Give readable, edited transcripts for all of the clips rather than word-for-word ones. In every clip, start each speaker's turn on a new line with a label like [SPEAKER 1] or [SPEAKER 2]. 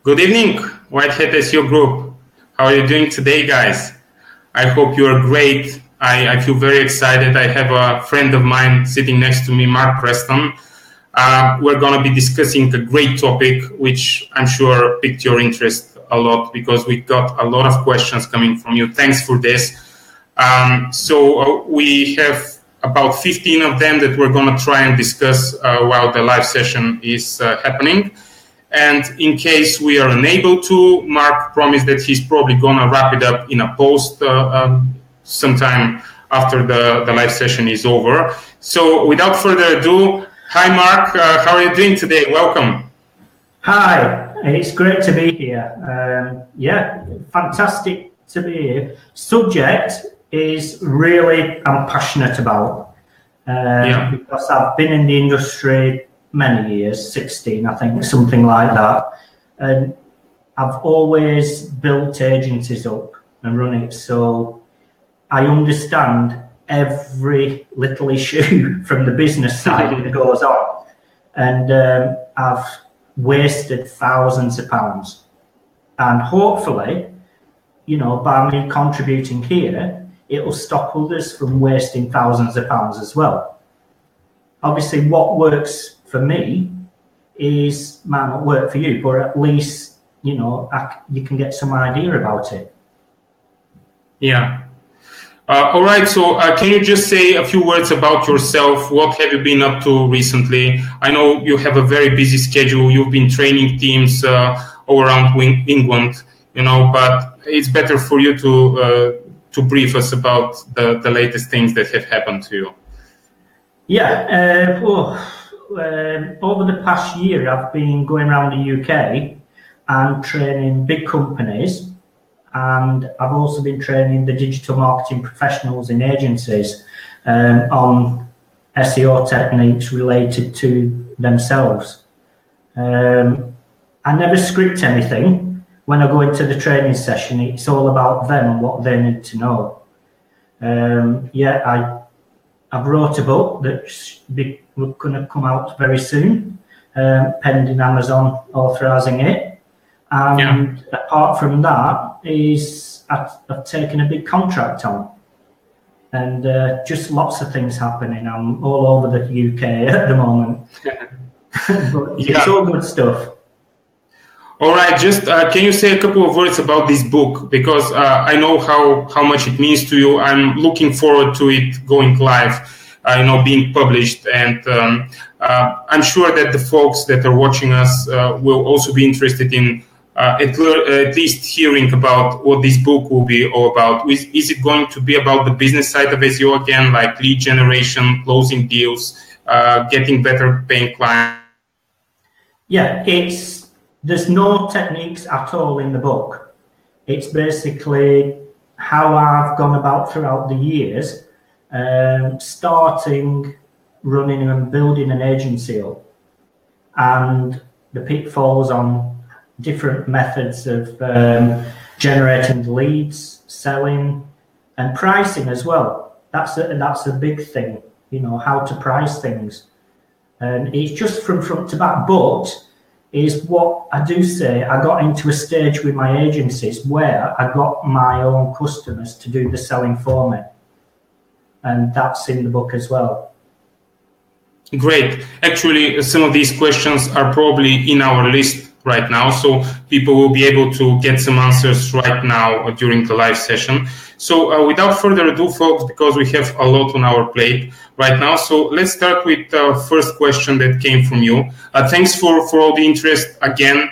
[SPEAKER 1] Good evening, Whitehead SEO Group. How are you doing today, guys? I hope you are great. I feel very excited. I have a friend of mine sitting next to me, Mark Preston. We're going to be discussing a great topic, which I'm sure piqued your interest a lot because we got a lot of questions coming from you. Thanks for this. So we have about 15 of them that we're going to try and discuss while the live session is happening. And in case we are unable to, Mark promised that he's probably going to wrap it up in a post sometime after the live session is over. So without further ado, hi Mark, how are you doing today? Welcome.
[SPEAKER 2] Hi, it's great to be here. Fantastic to be here. Subject is really I'm passionate about because I've been in the industry many years, 16 I think, something like that, and I've always built agencies up and run it, so I understand every little issue from the business side that goes on, and I've wasted thousands of pounds, and hopefully, by me contributing here, it will stop others from wasting thousands of pounds as well. Obviously, what works for me might not work for you, but at least, you can get some idea about it.
[SPEAKER 1] Yeah. All right. So can you just say a few words about yourself? What have you been up to recently? I know you have a very busy schedule. You've been training teams all around England, but it's better for you to brief us about the latest things that have happened to you.
[SPEAKER 2] Yeah. Over the past year, I've been going around the UK and training big companies, and I've also been training the digital marketing professionals in agencies on SEO techniques related to themselves. I never script anything. When I go into the training session, it's all about them and what they need to know. I've wrote a book that's going to come out very soon, pending Amazon authorising it. And apart from that, I've taken a big contract on, and just lots of things happening. I'm all over the UK at the moment, but it's all good stuff.
[SPEAKER 1] All right, just can you say a couple of words about this book? Because I know how much it means to you. I'm looking forward to it going live, being published. And I'm sure that the folks that are watching us will also be interested in at least hearing about what this book will be all about. Is it going to be about the business side of SEO again, like lead generation, closing deals, getting better paying clients?
[SPEAKER 2] Yeah, there's no techniques at all in the book. It's basically how I've gone about throughout the years, starting, running and building an agency up, and the pitfalls on different methods of generating leads, selling, and pricing as well. That's a big thing, how to price things. And it's just from front to back, but is what I do say, I got into a stage with my agencies where I got my own customers to do the selling for me. And that's in the book as well.
[SPEAKER 1] Great. Actually, some of these questions are probably in our list right now, so people will be able to get some answers right now during the live session. So without further ado, folks, because we have a lot on our plate right now, so let's start with the first question that came from you. Thanks for all the interest again.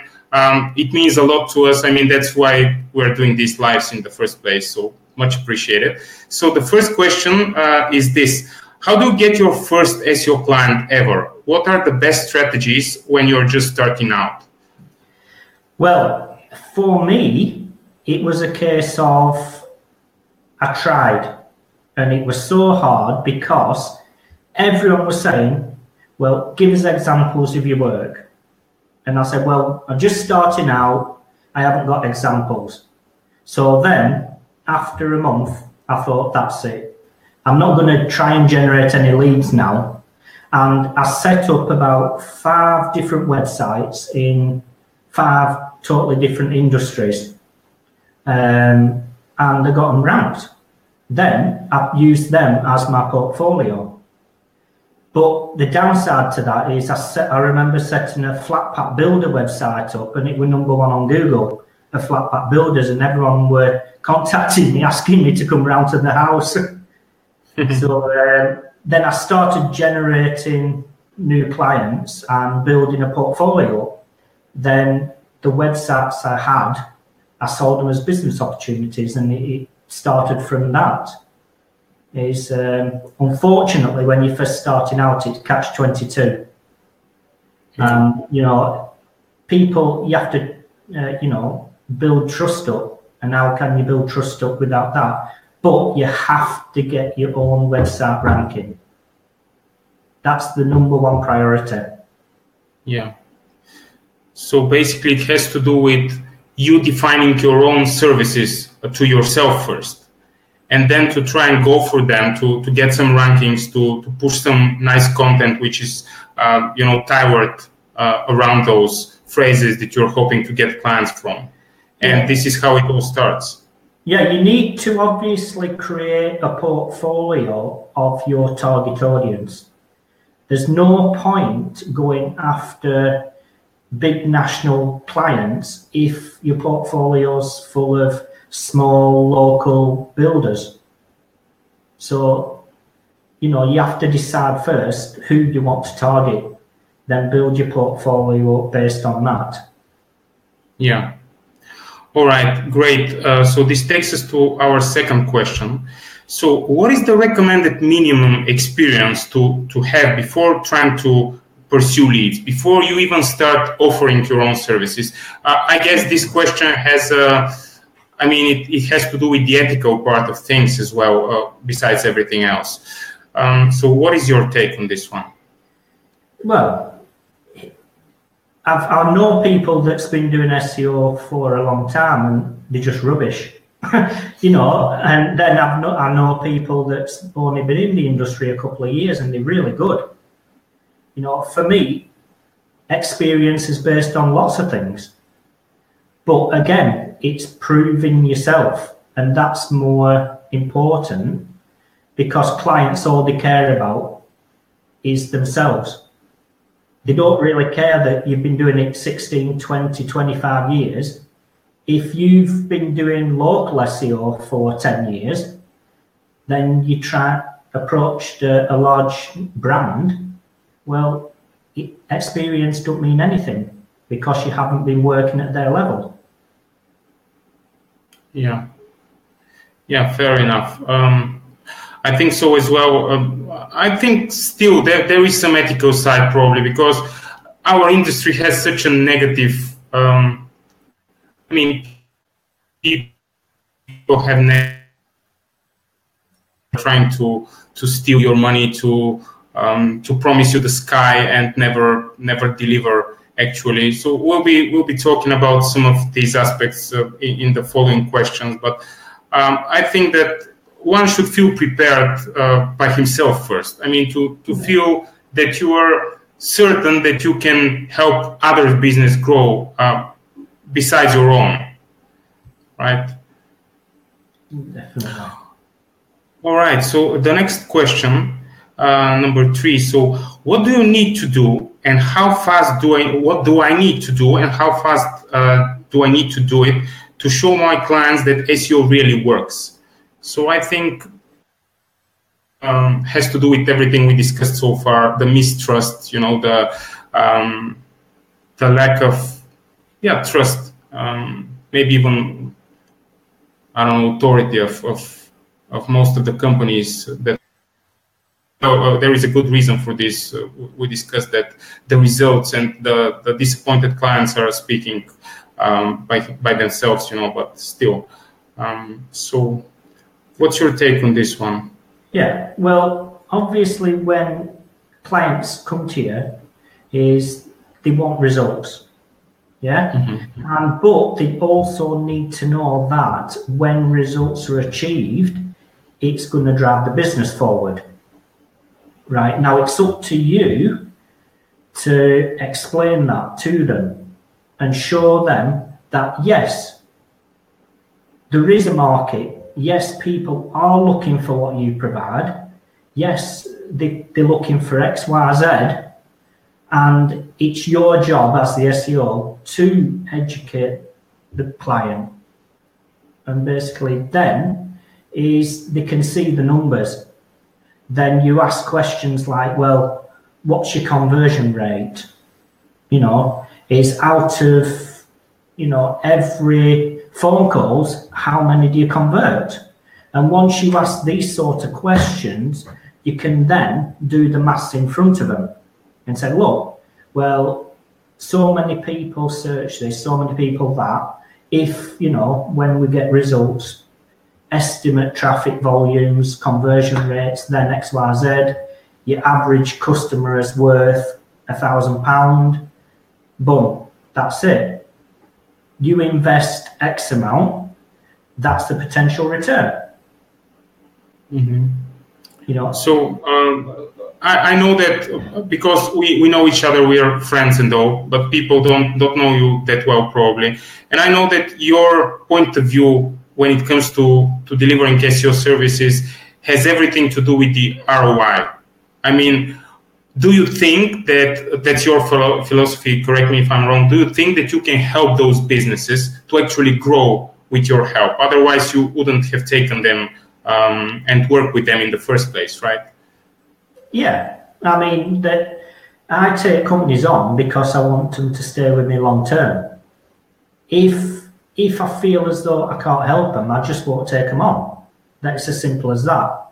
[SPEAKER 1] It means a lot to us. I mean, that's why we're doing these lives in the first place, so much appreciated. So the first question is this. How do you get your first SEO client ever? What are the best strategies when you're just starting out?
[SPEAKER 2] Well, for me, it was a case of I tried, and it was so hard because everyone was saying, well, give us examples of your work. And I said, well, I'm just starting out. I haven't got examples. So then after a month, I thought, that's it. I'm not going to try and generate any leads now. And I set up about 5 different websites in 5 totally different industries, and I got them ranked. Then I've used them as my portfolio. But the downside to that is I remember setting a flat pack builder website up, and it was #1 on Google, a flat pack builders, and everyone were contacting me, asking me to come round to the house. So then I started generating new clients and building a portfolio. Then the websites I had, I sold them as business opportunities, and it started from that. Is unfortunately, when you're first starting out, it's catch-22. You know, people, you have to, you know, build trust up. And how can you build trust up without that? But you have to get your own website ranking. That's the #1 priority.
[SPEAKER 1] Yeah. So basically, it has to do with you defining your own services to yourself first, and then to try and go for them to get some rankings, to push some nice content, which is, you know, tailored around those phrases that you're hoping to get clients from. And this is how it all starts.
[SPEAKER 2] Yeah, you need to obviously create a portfolio of your target audience. There's no point going after big national clients if your portfolio's full of small local builders. So, you know, you have to decide first who you want to target, then build your portfolio based on that.
[SPEAKER 1] Yeah. All right, great. So this takes us to our second question. So what is the recommended minimum experience to have before trying to pursue leads, before you even start offering your own services? I guess this question has, I mean, it has to do with the ethical part of things as well, besides everything else. So what is your take on this one?
[SPEAKER 2] Well, I know people that's been doing SEO for a long time and they're just rubbish, you know, and then I know people that's only been in the industry a couple of years and they're really good. You know, for me, experience is based on lots of things. But again, it's proving yourself, and that's more important because clients, all they care about is themselves. They don't really care that you've been doing it 16, 20, 25 years. If you've been doing local SEO for 10 years, then you approached a large brand. Well, experience don't mean anything because you haven't been working at their level.
[SPEAKER 1] Yeah. Yeah, fair enough. I think so as well. I think still there is some ethical side probably because our industry has such a negative, I mean, people have trying to steal your money, to promise you the sky and never deliver actually. So we'll be talking about some of these aspects in the following questions, but I think that one should feel prepared by himself first. I mean, to feel that you are certain that you can help other business grow besides your own, right?
[SPEAKER 2] Definitely.
[SPEAKER 1] All right. So the next question, number 3. So what do you need to do, and how fast what do I need to do, and how fast do I need to do it to show my clients that SEO really works? So I think has to do with everything we discussed so far, the mistrust, you know, the lack of trust, maybe even, I don't know, authority of most of the companies that there is a good reason for this. We discussed that the results and the disappointed clients are speaking by themselves, you know, but still. So what's your take on this one?
[SPEAKER 2] Yeah, well, obviously when clients come to you is they want results. Yeah. Mm-hmm. But they also need to know that when results are achieved, it's going to drive the business forward. Right. Now it's up to you to explain that to them. and show them that, yes, there is a market. Yes, people are looking for what you provide. Yes, they're looking for X, Y, Z. And it's your job as the SEO to educate the client. And basically then is they can see the numbers. Then you ask questions like, well, what's your conversion rate? You know, is out of, you know, every phone calls, how many do you convert? And once you ask these sort of questions, you can then do the maths in front of them and say, look, well, so many people search this, so many people that. If, you know, when we get results, estimate traffic volumes, conversion rates, then X, Y, Z, your average customer is worth £1,000, boom, that's it. You invest X amount, that's the potential return.
[SPEAKER 1] Mm-hmm.
[SPEAKER 2] You know.
[SPEAKER 1] So I know that because we know each other, we are friends and all, but people don't know you that well probably. And I know that your point of view when it comes to delivering SEO services has everything to do with the ROI. I mean, do you think that's your philosophy? Correct me if I'm wrong. Do you think that you can help those businesses to actually grow with your help? Otherwise, you wouldn't have taken them and worked with them in the first place, right?
[SPEAKER 2] Yeah, I mean, I take companies on because I want them to stay with me long term. If I feel as though I can't help them, I just won't take them on. That's as simple as that.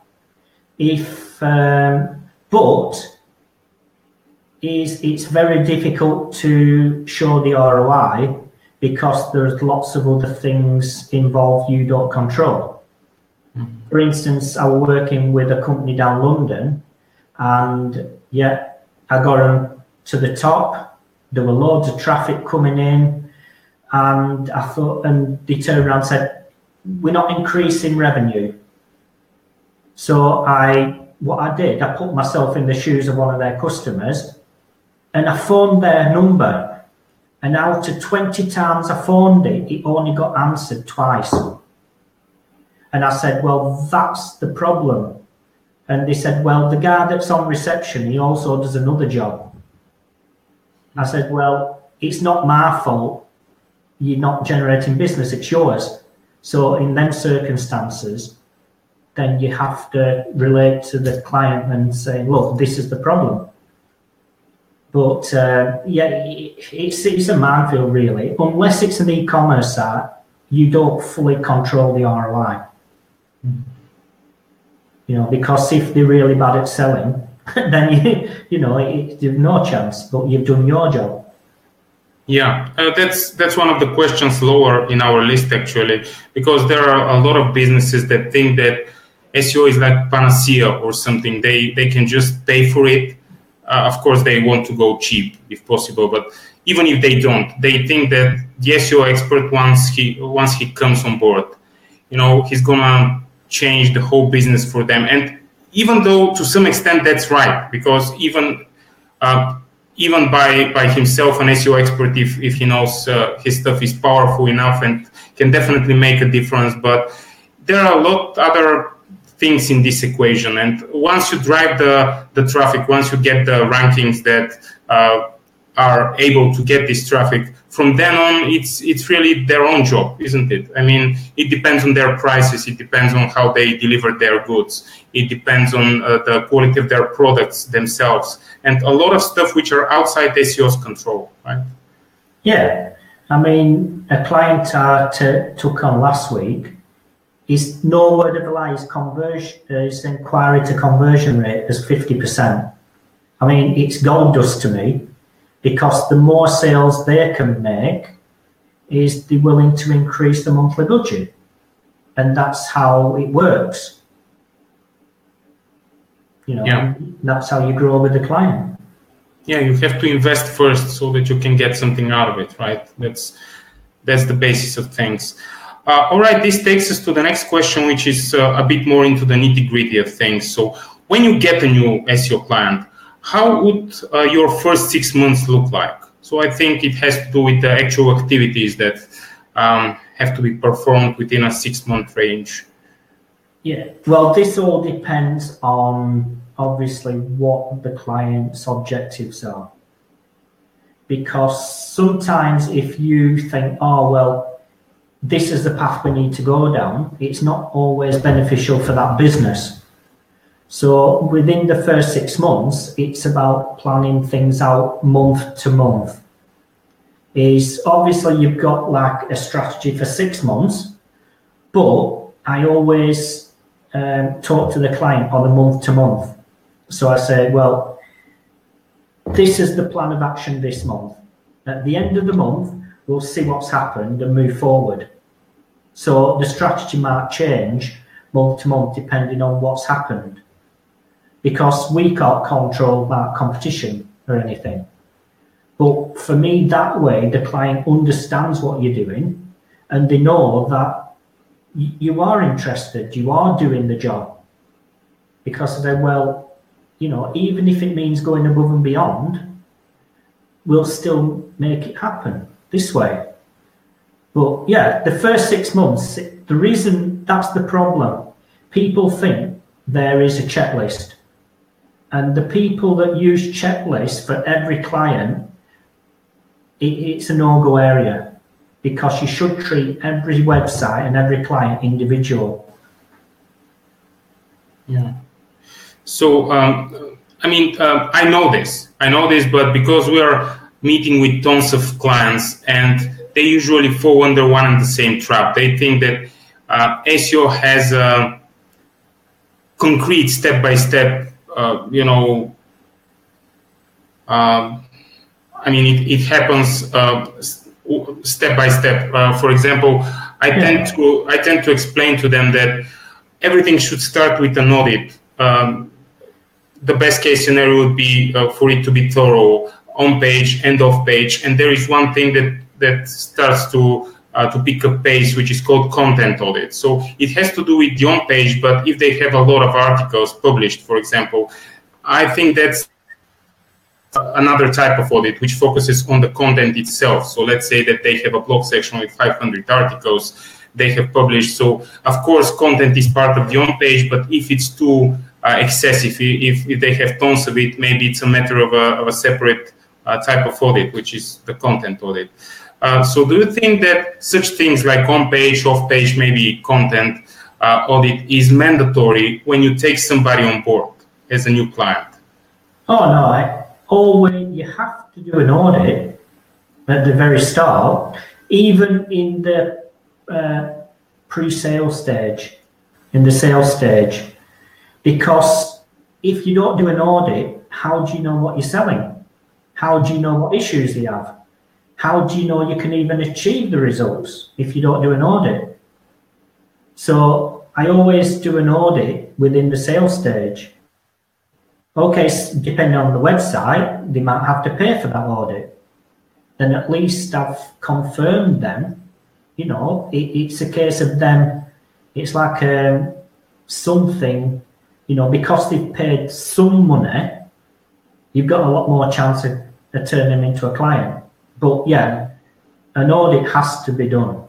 [SPEAKER 2] But it's very difficult to show the ROI because there's lots of other things involved you don't control. Mm-hmm. For instance, I was working with a company down London, and yeah, I got them to the top. There were loads of traffic coming in, and I thought, and they turned around and said, "We're not increasing revenue." So what I did, I put myself in the shoes of one of their customers, and I phoned their number. And out of 20 times I phoned it, it only got answered twice. And I said, well, that's the problem. And they said, well, the guy that's on reception, he also does another job. I said, well, it's not my fault. You're not generating business, it's yours. So in them circumstances, then you have to relate to the client and say, look, this is the problem. But yeah, it's a minefield really. Unless it's an e-commerce site, you don't fully control the ROI. You know, because if they're really bad at selling, then you've no chance. But you've done your job.
[SPEAKER 1] Yeah, that's one of the questions lower in our list actually, because there are a lot of businesses that think that SEO is like panacea or something. They can just pay for it. Of course, they want to go cheap if possible, but even if they don't, they think that the SEO expert, once he comes on board, he's gonna change the whole business for them. And even though to some extent that's right, because even by himself, an SEO expert, if he knows his stuff is powerful enough and can definitely make a difference, but there are a lot other things in this equation. And once you drive the traffic, once you get the rankings that are able to get this traffic, from then on, it's really their own job, isn't it? I mean, it depends on their prices. It depends on how they deliver their goods. It depends on the quality of their products themselves. And a lot of stuff which are outside SEO's control, right? Yeah.
[SPEAKER 2] I mean, a client I took on last week, his no word of a lie, his inquiry to conversion rate is 50%. I mean, it's gold dust to me, because the more sales they can make, is they're willing to increase the monthly budget. And that's how it works.
[SPEAKER 1] Yeah.
[SPEAKER 2] That's how you grow with the client.
[SPEAKER 1] Yeah, you have to invest first so that you can get something out of it, right? That's the basis of things. All right, this takes us to the next question, which is a bit more into the nitty-gritty of things. So when you get a new SEO client, how would your first 6 months look like? So So I think it has to do with the actual activities that have to be performed within a 6-month range.
[SPEAKER 2] Yeah, well, this all depends on obviously what the client's objectives are. Because sometimes if you think, oh, well, this is the path we need to go down, it's not always beneficial for that business. So within the first 6 months, it's about planning things out month to month. Is obviously you've got like a strategy for 6 months, but I always talk to the client on a month to month. So I say, well, this is the plan of action this month. At the end of the month, we'll see what's happened and move forward. So the strategy might change month to month depending on what's happened, because we can't control that competition or anything. But for me, that way, the client understands what you're doing and they know that you are interested, you are doing the job. Because then, well, you know, even if it means going above and beyond, we'll still make it happen this way. But yeah, the first 6 months, the reason that's the problem, people think there is a checklist. And the people that use checklists for every client, it's a no-go area, because you should treat every website and every client individual.
[SPEAKER 1] Yeah. So, I know this, but because we are meeting with tons of clients and they usually fall under one and the same trap. They think that SEO has a concrete step-by-step, it happens step by step. For example, I tend to explain to them that everything should start with an audit. The best case scenario would be for it to be thorough, on page and off page. And there is one thing that starts to pick up pace, which is called content audit. So it has to do with the on page, but if they have a lot of articles published, for example, I think that's another type of audit which focuses on the content itself. So let's say that they have a blog section with 500 articles they have published. So of course content is part of the on page, but if it's too excessive, if they have tons of it, maybe it's a matter of a separate type of audit, which is the content audit. So do you think that such things like on page, off page, maybe content audit is mandatory when you take somebody on board as a new client?
[SPEAKER 2] Oh no, always you have to do an audit at the very start, even in the pre-sale stage, in the sales stage, because if you don't do an audit, how do you know what you're selling? How do you know what issues you have? How do you know you can even achieve the results if you don't do an audit? So I always do an audit within the sales stage. Okay, depending on the website, they might have to pay for that audit. Then at least I've confirmed them. You know, it's a case of them, it's like something, you know, because they've paid some money, you've got a lot more chance of turning them into a client. But yeah, an audit has to be done.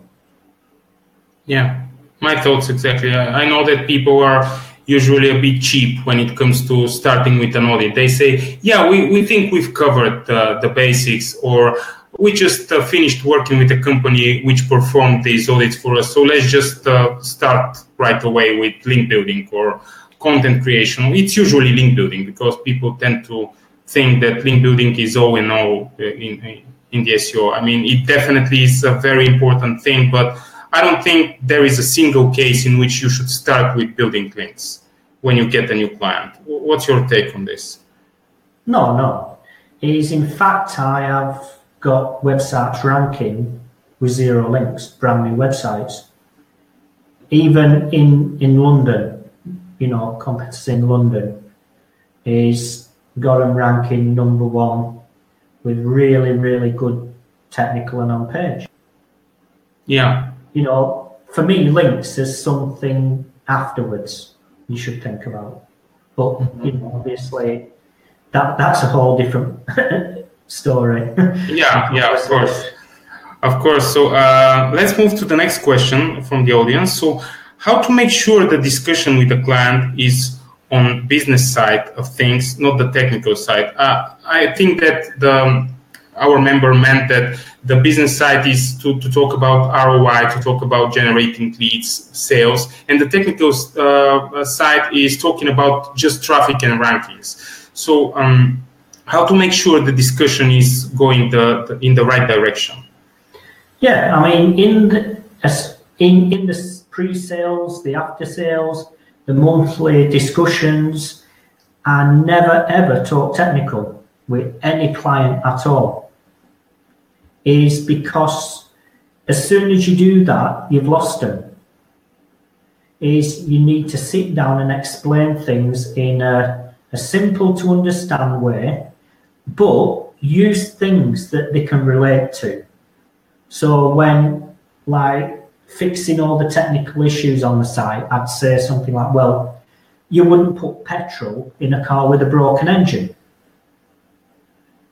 [SPEAKER 1] Yeah, my thoughts exactly. I know that people are usually a bit cheap when it comes to starting with an audit. They say, yeah, we think we've covered the basics, or we just finished working with a company which performed these audits for us. So let's just start right away with link building or content creation. It's usually link building because people tend to think that link building is all in all in the SEO. I mean, it definitely is a very important thing, but I don't think there is a single case in which you should start with building links when you get a new client. What's your take on this?
[SPEAKER 2] No. In fact, I have got websites ranking with 0 links, brand new websites. Even in London, you know, competitors in London is got them ranking number 1 with really, really good technical and on page.
[SPEAKER 1] Yeah.
[SPEAKER 2] You know, for me, links is something afterwards you should think about. But, you know, obviously, that's a whole different story.
[SPEAKER 1] Yeah, of course. Of course. So let's move to the next question from the audience. So how to make sure the discussion with the client is on business side of things, not the technical side? I think that our member meant that the business side is to talk about ROI, to talk about generating leads, sales, and the technical side is talking about just traffic and rankings. So how to make sure the discussion is going in the right direction?
[SPEAKER 2] Yeah, I mean, in the pre-sales, the after-sales, the monthly discussions, I never ever talk technical with any client at all. Is because as soon as you do that, you've lost them. Is you need to sit down and explain things in a simple to understand way, but use things that they can relate to. So when like fixing all the technical issues on the site, I'd say something like, well, you wouldn't put petrol in a car with a broken engine.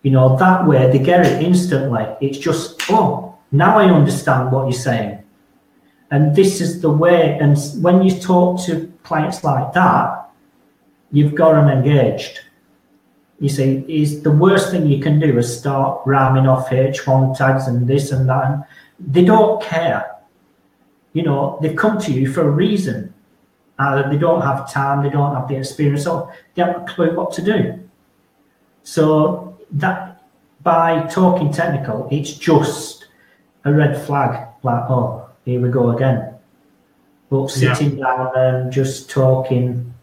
[SPEAKER 2] You know, that way they get it instantly. It's just, oh, now I understand what you're saying. And this is the way, and when you talk to clients like that, you've got them engaged. You see, is the worst thing you can do is start ramming off H1 tags and this and that. And they don't care. You know, they've come to you for a reason. Either they don't have time, they don't have the experience, or they haven't a clue what to do. So that by talking technical, it's just a red flag, like, oh, here we go again. But sitting down and just talking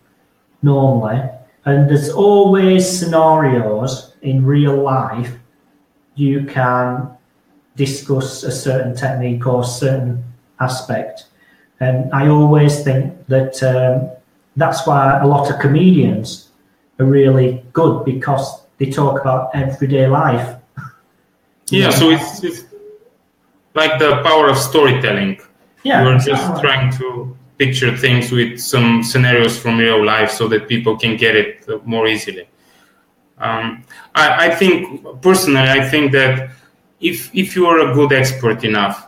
[SPEAKER 2] normally, and there's always scenarios in real life you can discuss a certain technique or certain aspect. And I always think that that's why a lot of comedians are really good, because they talk about everyday life.
[SPEAKER 1] Yeah, so it's like the power of storytelling.
[SPEAKER 2] Yeah,
[SPEAKER 1] you're just trying to picture things with some scenarios from real life so that people can get it more easily. I think, personally, I think that if you are a good expert enough,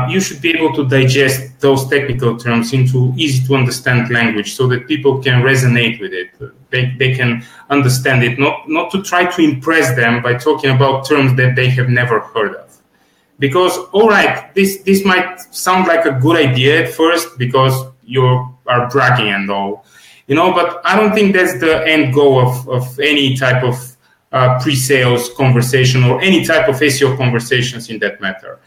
[SPEAKER 1] you should be able to digest those technical terms into easy to understand language so that people can resonate with it. They can understand it, not to try to impress them by talking about terms that they have never heard of. Because, all right, this might sound like a good idea at first because you are bragging and all, you know, but I don't think that's the end goal of any type of pre-sales conversation or any type of SEO conversations in that matter.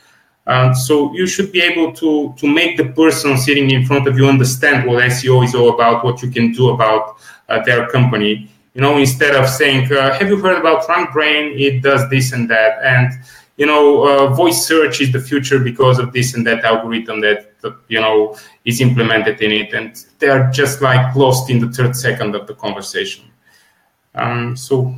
[SPEAKER 1] So you should be able to make the person sitting in front of you understand what SEO is all about, what you can do about their company. You know, instead of saying, have you heard about RankBrain? It does this and that. And, you know, voice search is the future because of this and that algorithm that, you know, is implemented in it. And they're just like lost in the third second of the conversation. So,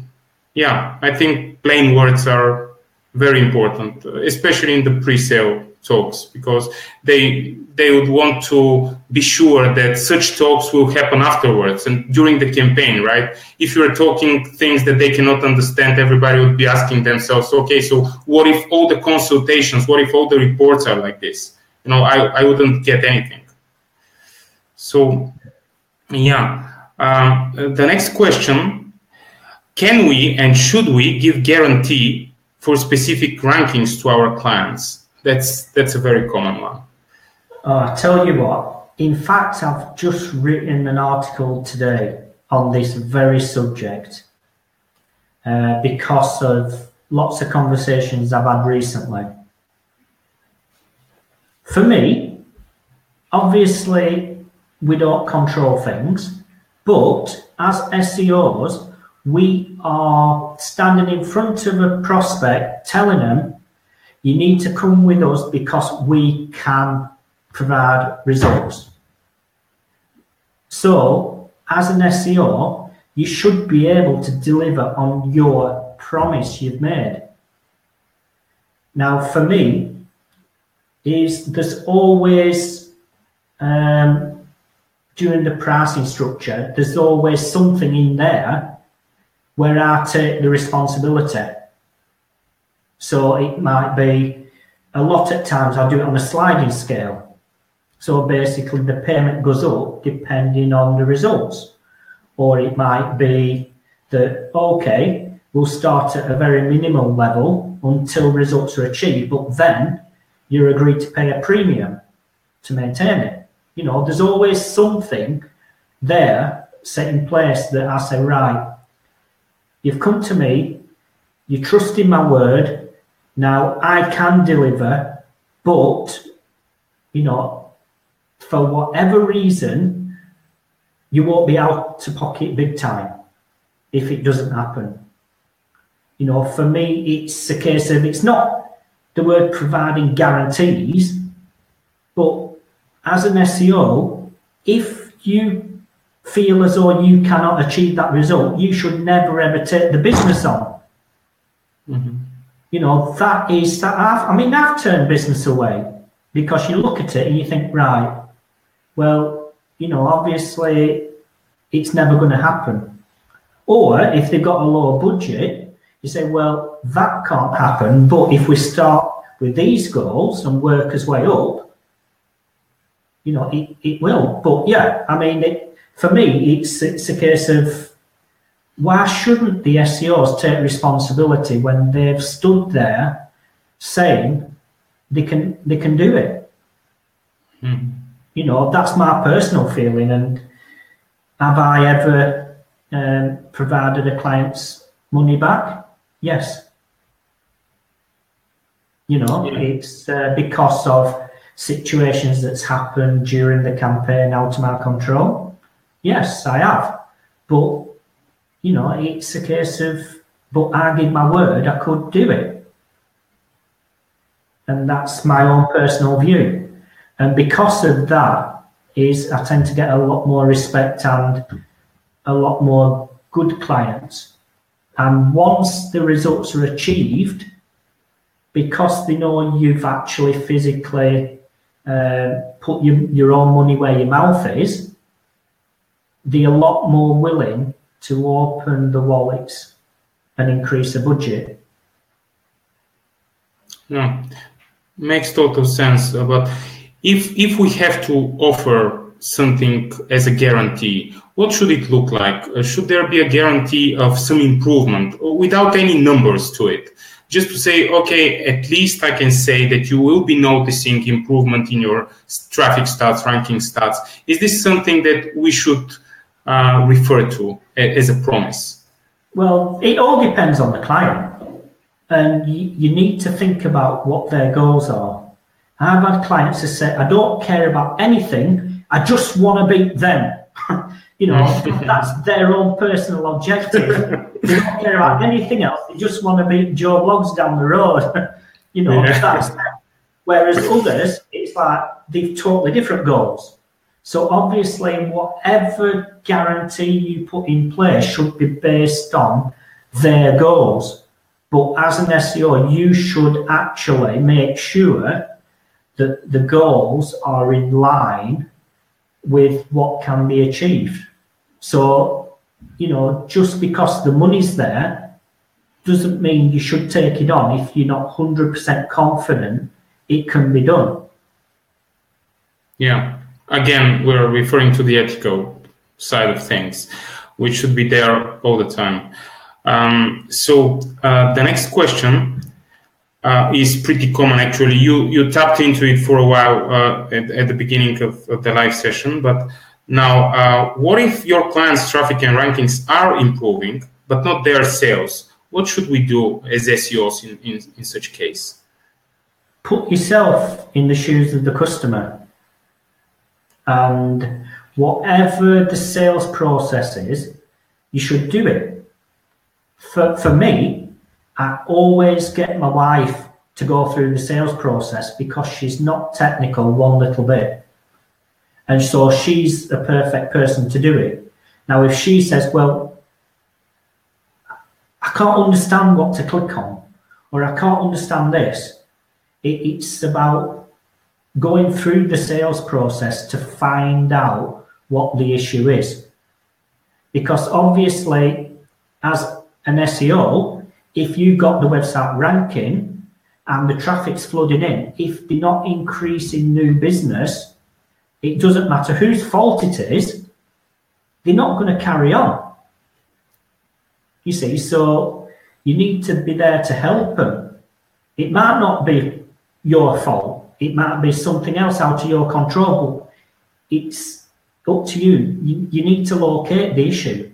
[SPEAKER 1] yeah, I think plain words are very important, especially in the pre-sale talks, because they would want to be sure that such talks will happen afterwards and during the campaign, right? If you're talking things that they cannot understand, everybody would be asking themselves, okay, so what if all the consultations, what if all the reports are like this? You know, I wouldn't get anything. So, yeah. The next question, can we and should we give guarantee for specific rankings to our clients? That's a very common one.
[SPEAKER 2] I tell you what, in fact, I've just written an article today on this very subject because of lots of conversations I've had recently. For me, obviously, we don't control things, but as SEOs, we are standing in front of a prospect telling them, you need to come with us because we can provide results. So, as an SEO, you should be able to deliver on your promise you've made. Now, for me, there's always, during the pricing structure, there's always something in there where I take the responsibility. So it might be, a lot of times I do it on a sliding scale. So basically the payment goes up depending on the results. Or it might be that, okay, we'll start at a very minimal level until results are achieved, but then you're agreed to pay a premium to maintain it. You know, there's always something there set in place that I say, right, you've come to me, you trust in my word, now I can deliver, but, you know, for whatever reason, you won't be out to pocket big time if it doesn't happen. You know, for me, it's a case of, it's not the word providing guarantees, but as an SEO, if you feel as though you cannot achieve that result, you should never ever take the business on. Mm-hmm. You know, I've turned business away because you look at it and you think, right, well, you know, obviously it's never going to happen. Or if they've got a low budget, you say, well, that can't happen, but if we start with these goals and work as way up, you know, it will. But yeah, I mean, for me, it's a case of, why shouldn't the SEOs take responsibility when they've stood there saying they can do it? Mm. You know, that's my personal feeling. And have I ever provided a client's money back? Yes. You know, yeah. It's because of situations that's happened during the campaign out of my control. Yes, I have. But, you know, it's a case of, but I give my word, I could do it. And that's my own personal view. And because of that, I tend to get a lot more respect and a lot more good clients. And once the results are achieved, because they know you've actually physically put your own money where your mouth is, they're a lot more willing to open the wallets and increase the budget.
[SPEAKER 1] Yeah, makes total sense. But if we have to offer something as a guarantee, what should it look like? Should there be a guarantee of some improvement without any numbers to it? Just to say, okay, at least I can say that you will be noticing improvement in your traffic stats, ranking stats. Is this something that we should refer to as a promise?
[SPEAKER 2] Well, it all depends on the client. And you need to think about what their goals are. I've had clients who say, I don't care about anything, I just want to beat them. You know, that's their own personal objective. They don't care about anything else. They just want to beat Joe Bloggs down the road. You know, that's them. Whereas others, it's like they've totally different goals. So obviously, whatever guarantee you put in place should be based on their goals. But as an SEO, you should actually make sure that the goals are in line with what can be achieved. So, you know, just because the money's there doesn't mean you should take it on if you're not 100% confident it can be done.
[SPEAKER 1] Yeah. Again, we're referring to the ethical side of things, which should be there all the time. So the next question is pretty common, actually. You tapped into it for a while at the beginning of the live session, but now, what if your clients' traffic and rankings are improving, but not their sales? What should we do as SEOs in such case?
[SPEAKER 2] Put yourself in the shoes of the customer. And whatever the sales process is, you should do it. For me, I always get my wife to go through the sales process because she's not technical one little bit. And so she's a perfect person to do it. Now, if she says, well, I can't understand what to click on, or I can't understand this, it's about going through the sales process to find out what the issue is. Because obviously, as an SEO, if you got the website ranking and the traffic's flooding in, if they're not increasing new business, it doesn't matter whose fault it is, they're not going to carry on. You see, so you need to be there to help them. It might not be your fault. It might be something else out of your control, but it's up to you. You need to locate the issue.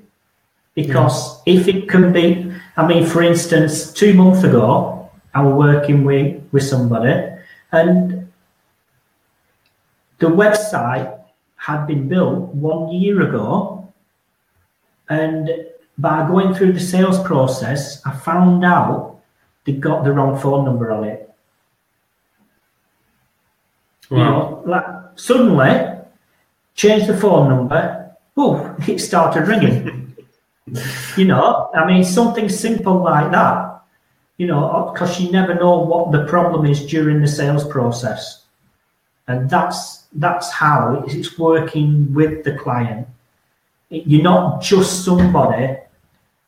[SPEAKER 2] Because if it can be, I mean, for instance, 2 months ago, I was working with somebody and the website had been built 1 year ago, and by going through the sales process, I found out they got the wrong phone number on it. Wow. You know, like suddenly, changed the phone number, oh, it started ringing. You know, I mean, something simple like that, you know, because you never know what the problem is during the sales process. And that's how it's working with the client. You're not just somebody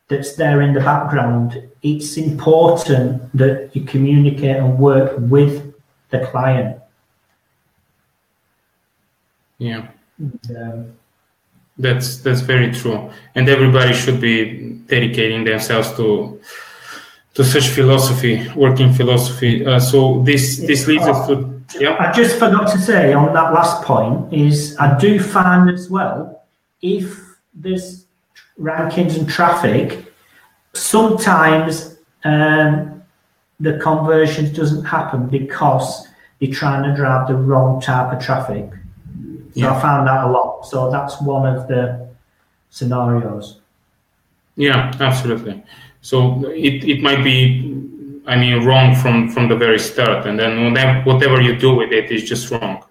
[SPEAKER 2] that's there in the background. It's important that you communicate and work with the client.
[SPEAKER 1] Yeah. That's very true, and everybody should be dedicating themselves to such philosophy, working philosophy. So this leads us to. Yeah.
[SPEAKER 2] I just forgot to say on that last point is I do find as well, if there's rankings and traffic, sometimes the conversion doesn't happen because they're trying to drive the wrong type of traffic. So I found that a lot. So that's one of the scenarios.
[SPEAKER 1] Yeah, absolutely. So it might be, I mean, wrong from the very start, and then whatever you do with it is just wrong.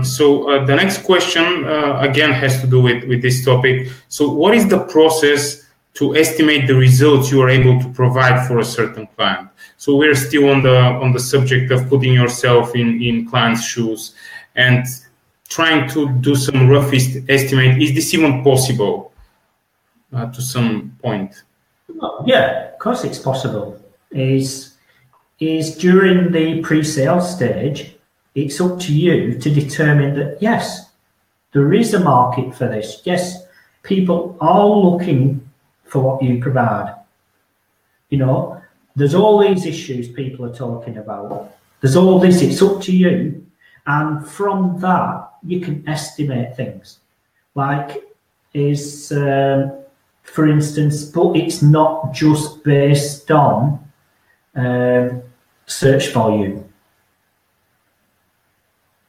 [SPEAKER 1] So the next question again has to do with this topic. So what is the process to estimate the results you are able to provide for a certain client? So we're still on the subject of putting yourself in clients' shoes and trying to do some rough estimate. Is this even possible to some point?
[SPEAKER 2] Yeah, of course it's possible. Is during the pre-sale stage, it's up to you to determine that, yes, there is a market for this. Yes, people are looking for what you provide. You know, there's all these issues people are talking about. There's all this, it's up to you. And from that, you can estimate things. Like for instance, but it's not just based on search volume.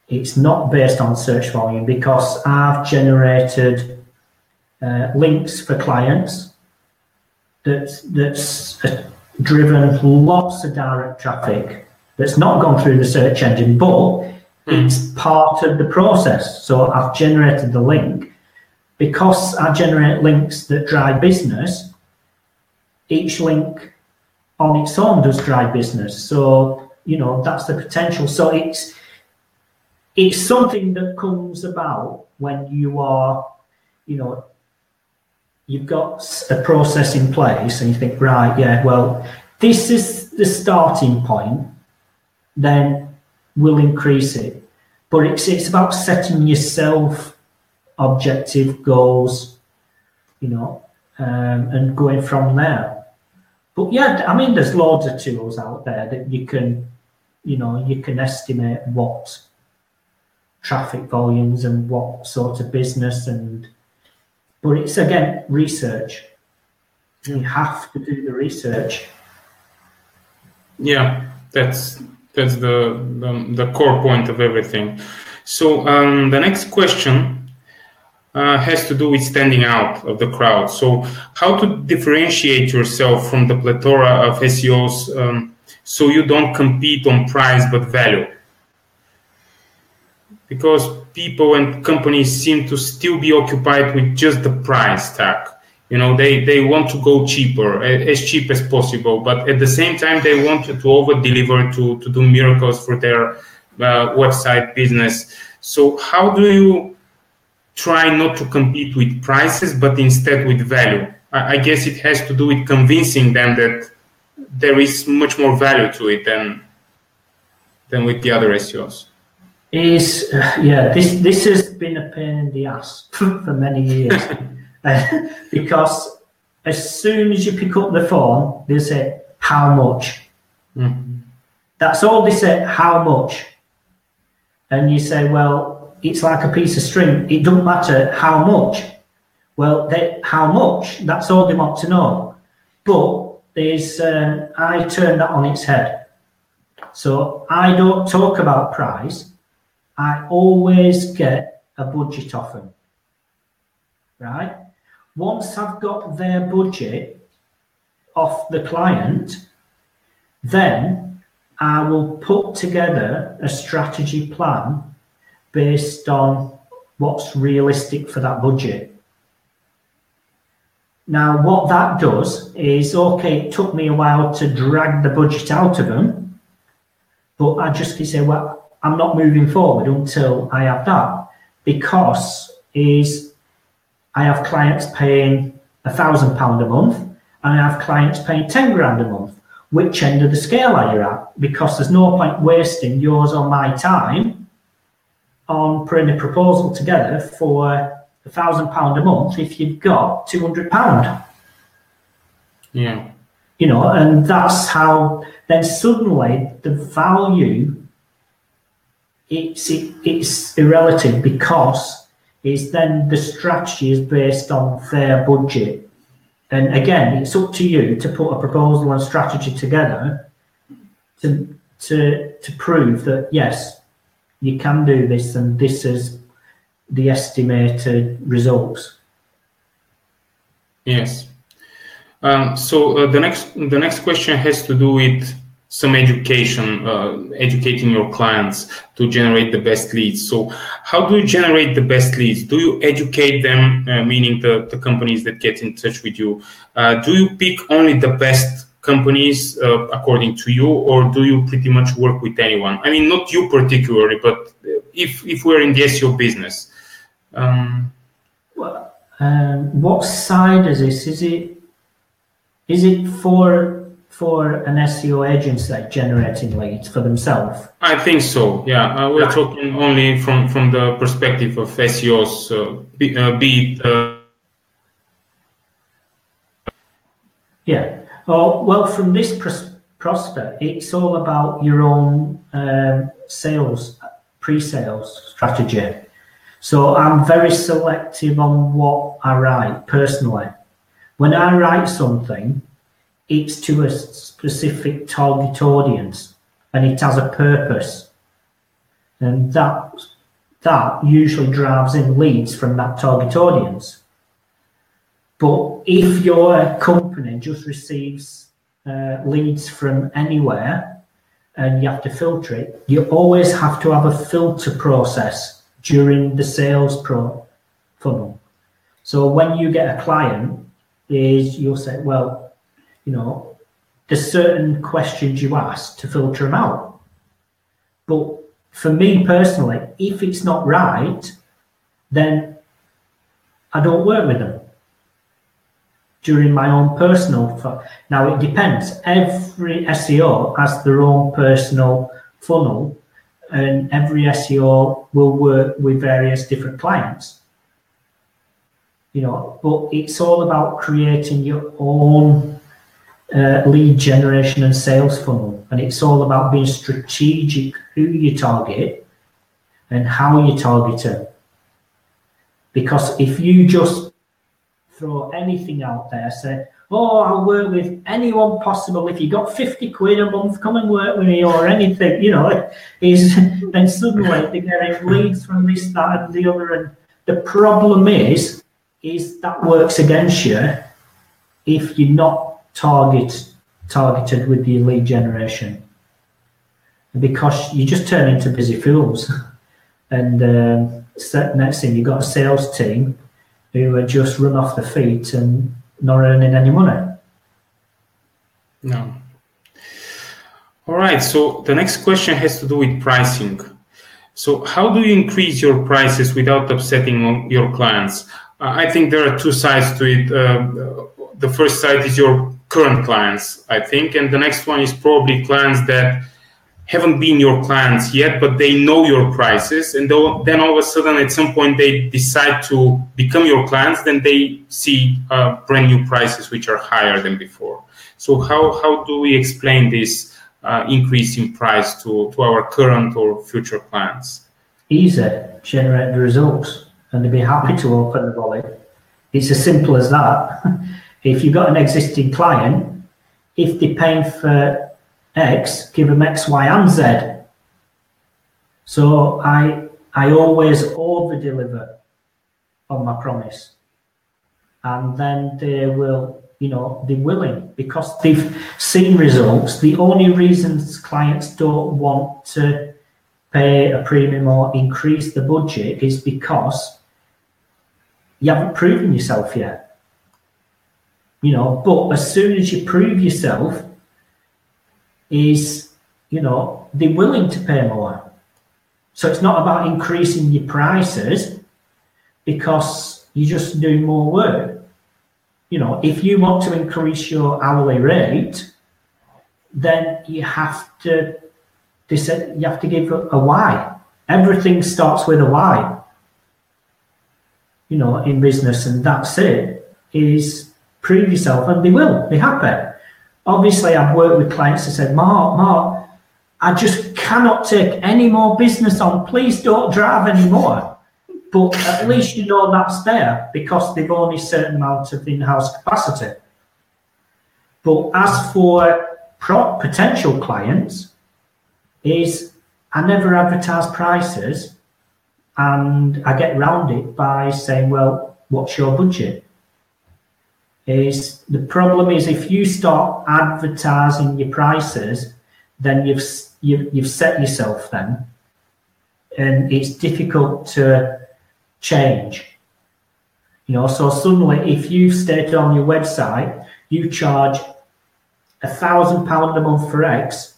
[SPEAKER 2] It's not based on search volume because I've generated links for clients that's driven lots of direct traffic that's not gone through the search engine, but it's part of the process. So I've generated the link. Because I generate links that drive business, each link on its own does drive business. So, you know, that's the potential. So it's something that comes about when you are, you know, you've got a process in place and you think, right, yeah, well, this is the starting point, then we'll increase it. But it's about setting yourself objective goals, you know, and going from there. But yeah, I mean, there's loads of tools out there that you can, you know, you can estimate what traffic volumes and what sort of business, but it's again research. You have to do the research.
[SPEAKER 1] Yeah, that's the core point of everything. So the next question has to do with standing out of the crowd. So how to differentiate yourself from the plethora of SEOs so you don't compete on price but value? Because people and companies seem to still be occupied with just the price tag. You know, they want to go cheaper, as cheap as possible, but at the same time they want you to over-deliver, to do miracles for their website business. So how do you try not to compete with prices, but instead with value? I guess it has to do with convincing them that there is much more value to it than with the other SEOs.
[SPEAKER 2] This has been a pain in the ass for many years because as soon as you pick up the phone, they say, how much? Mm-hmm. That's all they say, how much? And you say, well, it's like a piece of string. It doesn't matter how much. Well, how much? That's all they want to know. But I turn that on its head. So I don't talk about price. I always get a budget off them, right? Once I've got their budget off the client, then I will put together a strategy plan based on what's realistic for that budget. Now, what that does is, okay, it took me a while to drag the budget out of them, but I just can say, well, I'm not moving forward until I have that, because I have clients paying £1,000 a month and I have clients paying 10 grand a month. Which end of the scale are you at? Because there's no point wasting yours or my time on putting a proposal together for £1,000 a month if you've got £200.
[SPEAKER 1] Yeah.
[SPEAKER 2] You know, and that's how then suddenly the value, it's irrelative, because then the strategy is based on their budget. And again, it's up to you to put a proposal and strategy together to prove that, yes, you can do this and this is the estimated results.
[SPEAKER 1] Yes. So the next question has to do with some education, educating your clients to generate the best leads. So how do you generate the best leads? Do you educate them, meaning the companies that get in touch with you? Do you pick only the best companies according to you, or do you pretty much work with anyone? I mean, not you particularly, but if we're in the SEO business.
[SPEAKER 2] What side is this? Is it for an SEO agency generating leads for themselves?
[SPEAKER 1] I think so, yeah. We're talking only from the perspective of SEOs,
[SPEAKER 2] Yeah. Oh, well, from this prospect, it's all about your own sales, pre-sales strategy. So I'm very selective on what I write personally. When I write something, it's to a specific target audience and it has a purpose. And that usually drives in leads from that target audience. But if your company just receives leads from anywhere and you have to filter it, you always have to have a filter process during the sales funnel. So when you get a client, you'll say, well, you know, there's certain questions you ask to filter them out. But for me personally, if it's not right, then I don't work with them during my own personal. Now it depends. Every SEO has their own personal funnel, and every SEO will work with various different clients. You know, but it's all about creating your own lead generation and sales funnel, and it's all about being strategic who you target and how you target it. Because if you just throw anything out there, say, oh, I'll work with anyone possible, if you got 50 quid a month, come and work with me, or anything, you know, then suddenly they're getting leads from this, that, and the other. And the problem is that works against you if you're not targeted with the lead generation, because you just turn into busy fools. And next thing, you've got a sales team who are just run off the feet and not earning any money.
[SPEAKER 1] No. All right. So the next question has to do with pricing. So how do you increase your prices without upsetting your clients? I think there are two sides to it. the first side is your current clients, I think, and the next one is probably clients that haven't been your clients yet, but they know your prices, and then all of a sudden at some point they decide to become your clients, then they see brand new prices which are higher than before. So how do we explain this increase in price to our current or future clients?
[SPEAKER 2] Easy, generate the results, and they'll be happy to open the wallet. It's as simple as that. If you've got an existing client, if they're paying for X, give them X, Y, and Z. So I always over-deliver on my promise. And then they will, they're willing because they've seen results. The only reasons clients don't want to pay a premium or increase the budget is because you haven't proven yourself yet. But as soon as you prove yourself, they're willing to pay more. So it's not about increasing your prices because you just do more work. If you want to increase your hourly rate, then you have to give a why. Everything starts with a why. In business, and that's it, is prove yourself, and they will be happy. Obviously, I've worked with clients that said, Mark, I just cannot take any more business on. Please don't drive anymore. But at least that's there because they've only a certain amount of in-house capacity. But as for potential clients, I never advertise prices, and I get around it by saying, well, what's your budget? The problem is if you start advertising your prices, then you've set yourself then, and it's difficult to change. So suddenly if you've stated on your website you charge £1,000 a month for X,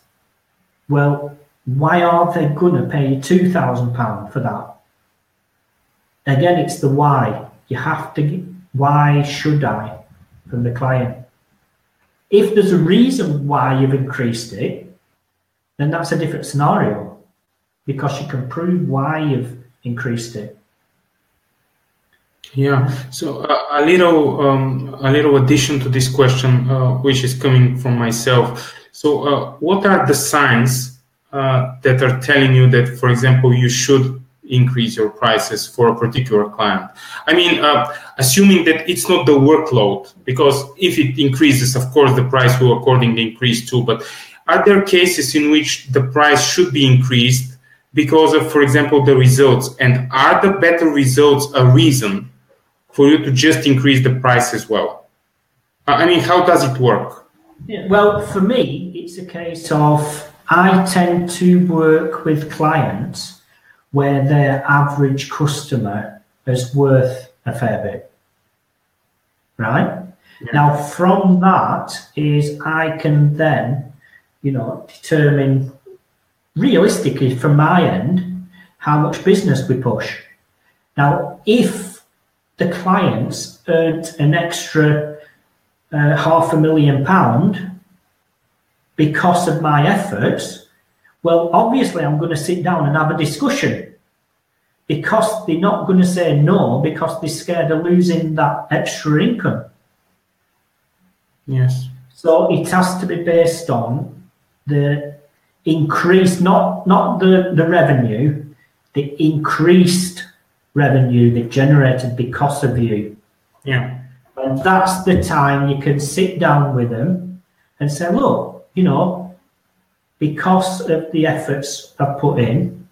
[SPEAKER 2] well, why are they going to pay you £2,000 for that? Again, it's the why. You have to, why should I, from the client. If there's a reason why you've increased it, then that's a different scenario because you can prove why you've increased it.
[SPEAKER 1] Yeah. So a little addition to this question, which is coming from myself. So what are the signs that are telling you that, for example, you should increase your prices for a particular client? I mean, assuming that it's not the workload, because if it increases, of course, the price will accordingly increase too. But are there cases in which the price should be increased because of, for example, the results? And are the better results a reason for you to just increase the price as well? I mean, how does it work?
[SPEAKER 2] Yeah, well, for me, it's a case of I tend to work with clients where their average customer is worth a fair bit, right? Yeah. Now, from that is I can then, determine realistically from my end how much business we push. Now, if the clients earned an extra £500,000 because of my efforts, well, obviously I'm going to sit down and have a discussion because they're not going to say no because they're scared of losing that extra income.
[SPEAKER 1] Yes.
[SPEAKER 2] So it has to be based on the increase, not the revenue, the increased revenue they've generated because of you.
[SPEAKER 1] Yeah.
[SPEAKER 2] And that's the time you can sit down with them and say, look, because of the efforts I've put in,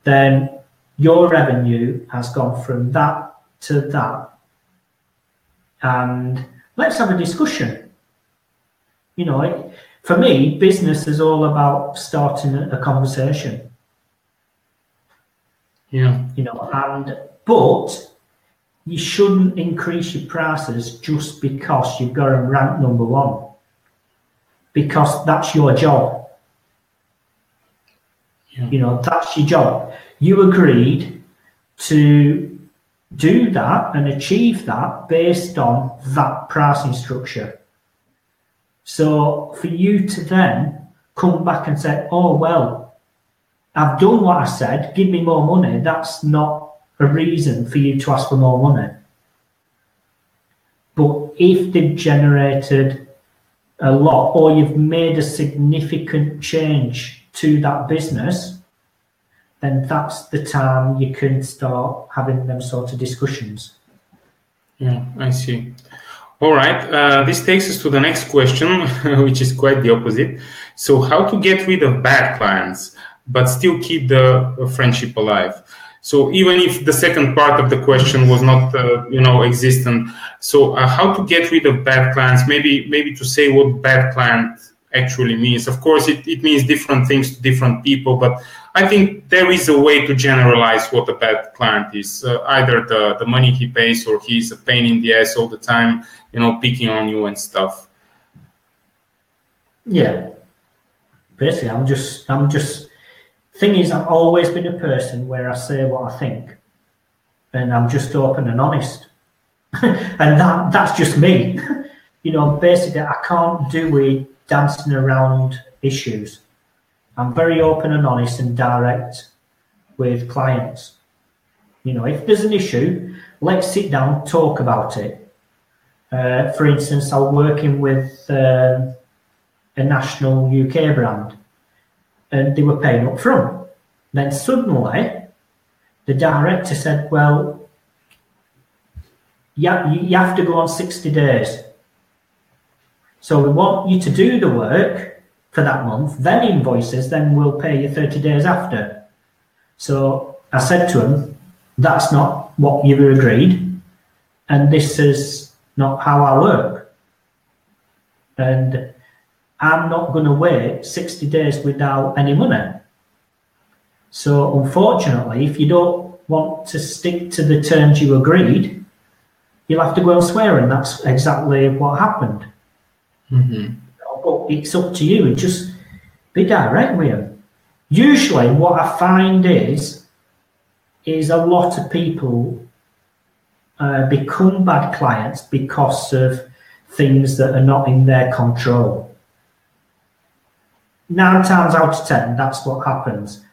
[SPEAKER 2] then your revenue has gone from that to that. And let's have a discussion. For me, business is all about starting a conversation.
[SPEAKER 1] Yeah.
[SPEAKER 2] But you shouldn't increase your prices just because you've got them ranked number one. Because that's your job. Yeah. That's your job. You agreed to do that and achieve that based on that pricing structure. So for you to then come back and say, oh, well, I've done what I said, give me more money, that's not a reason for you to ask for more money. But if they've generated a lot, or you've made a significant change to that business, then that's the time you can start having them sort of discussions.
[SPEAKER 1] Yeah, I see. All right. This takes us to the next question, which is quite the opposite. So, how to get rid of bad clients, but still keep the friendship alive? So, even if the second part of the question was not, existent, so how to get rid of bad clients? Maybe to say what bad client actually means. Of course, it means different things to different people, but I think there is a way to generalize what a bad client is. Either the money he pays, or he's a pain in the ass all the time, picking on you and stuff.
[SPEAKER 2] Yeah. Basically, I'm just. Thing is, I've always been a person where I say what I think, and I'm just open and honest, and that's just me. Basically, I can't do it dancing around issues. I'm very open and honest and direct with clients. If there's an issue, let's sit down, talk about it. For instance, I'm working with a national UK brand, and they were paying up front. Then suddenly, the director said, well, you have to go on 60 days. So we want you to do the work for that month, then invoices, then we'll pay you 30 days after. So I said to him, that's not what you've agreed, and this is not how I work. And I'm not going to wait 60 days without any money. So unfortunately, if you don't want to stick to the terms you agreed, you'll have to go elsewhere, and that's exactly what happened.
[SPEAKER 1] Mm-hmm.
[SPEAKER 2] But it's up to you, and just be direct with them. Usually what I find is a lot of people become bad clients because of things that are not in their control. 9 times out of 10, that's what happens.